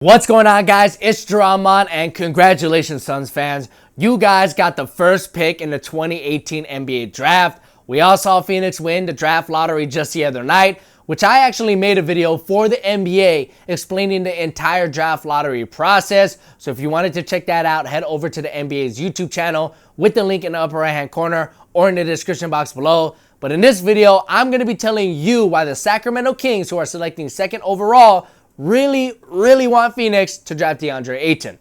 What's going on, guys? It's Dramon, and congratulations, Suns fans. You guys got the first pick in the 2018 NBA draft. We all saw Phoenix win the draft lottery just the other night, which I actually made a video for the NBA explaining the entire draft lottery process. So if you wanted to check that out, head over to the NBA's YouTube channel with the link in the upper right hand corner or in the description box below. But in this video, I'm going to be telling you why the Sacramento Kings, who are selecting second overall, really want Phoenix to draft DeAndre Ayton.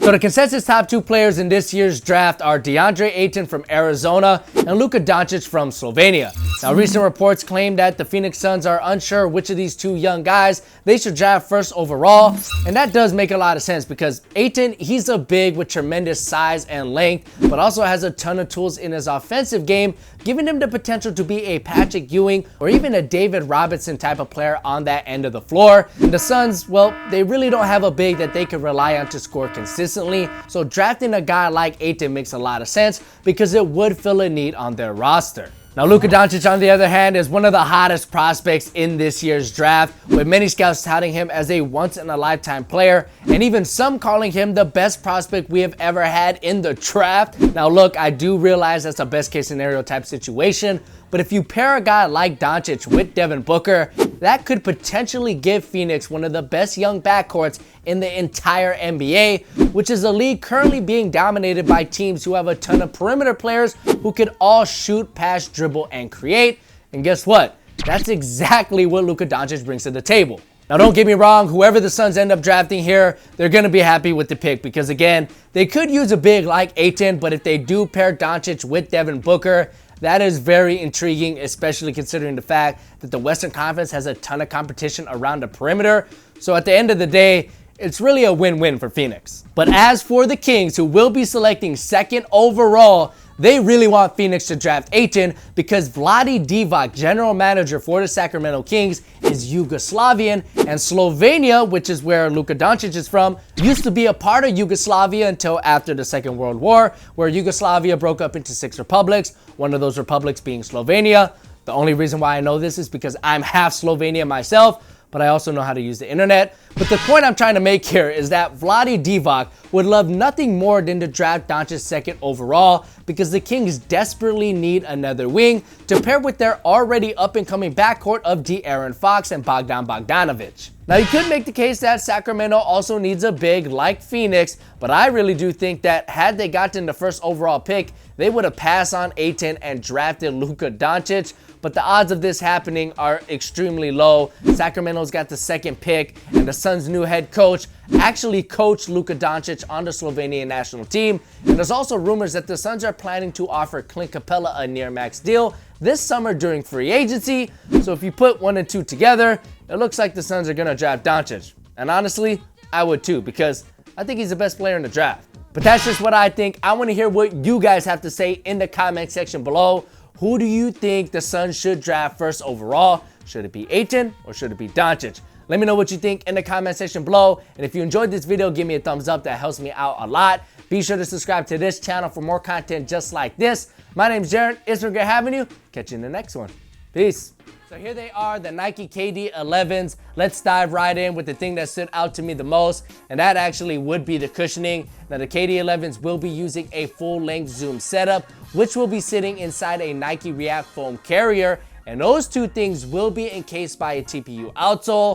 So the consensus top two players in this year's draft are DeAndre Ayton from Arizona and Luka Doncic from Slovenia. Now, recent reports claim that the Phoenix Suns are unsure which of these two young guys they should draft first overall, and that does make a lot of sense because Ayton, he's a big with tremendous size and length, but also has a ton of tools in his offensive game, giving him the potential to be a Patrick Ewing or even a David Robinson type of player on that end of the floor. And the Suns, well, they really don't have a big that they can rely on to score consistently, so drafting a guy like Ayton makes a lot of sense because it would fill a need on their roster. Now, Luka Doncic, on the other hand, is one of the hottest prospects in this year's draft, with many scouts touting him as a once-in-a-lifetime player, and even some calling him the best prospect we have ever had in the draft. Now, look, I do realize that's a best-case scenario type situation, but if you pair a guy like Doncic with Devin Booker, that could potentially give Phoenix one of the best young backcourts in the entire NBA, which is a league currently being dominated by teams who have a ton of perimeter players who can all shoot, pass, dribble, and create. And guess what? That's exactly what Luka Doncic brings to the table. Now, don't get me wrong, whoever the Suns end up drafting here, they're going to be happy with the pick because, again, they could use a big like Ayton, but if they do pair Doncic with Devin Booker, that is very intriguing, especially considering the fact that the Western Conference has a ton of competition around the perimeter. So at the end of the day, it's really a win-win for Phoenix. But as for the Kings, who will be selecting second overall, they really want Phoenix to draft Ayton because Vlade Divac, general manager for the Sacramento Kings, is Yugoslavian, and Slovenia, which is where Luka Doncic is from, used to be a part of Yugoslavia until after the Second World War, where Yugoslavia broke up into 6 republics, one of those republics being Slovenia. The only reason why I know this is because I'm half Slovenian myself, but I also know how to use the internet. But the point I'm trying to make here is that Vlade Divac would love nothing more than to draft Doncic second overall because the Kings desperately need another wing to pair with their already up-and-coming backcourt of De'Aaron Fox and Bogdan Bogdanovic. Now, you could make the case that Sacramento also needs a big like Phoenix, but I really do think that had they gotten the first overall pick, they would have passed on Ayton and drafted Luka Doncic. But the odds of this happening are extremely low. Sacramento's got the second pick, and the Suns' new head coach actually coached Luka Doncic on the Slovenian national team. And there's also rumors that the Suns are planning to offer Clint Capella a near-max deal this summer during free agency. So if you put 1 and 2 together, it looks like the Suns are going to draft Doncic. And honestly, I would too, because I think he's the best player in the draft. But that's just what I think. I want to hear what you guys have to say in the comment section below. Who do you think the Suns should draft first overall? Should it be Ayton or should it be Doncic? Let me know what you think in the comment section below. And if you enjoyed this video, give me a thumbs up. That helps me out a lot. Be sure to subscribe to this channel for more content just like this. My name's Jared. It's been great having you. Catch you in the next one. Peace. So here they are, the Nike KD 11s. Let's dive right in with the thing that stood out to me the most, and that actually would be the cushioning. Now, the KD 11s will be using a full-length zoom setup, which will be sitting inside a Nike React foam carrier, and those two things will be encased by a TPU outsole.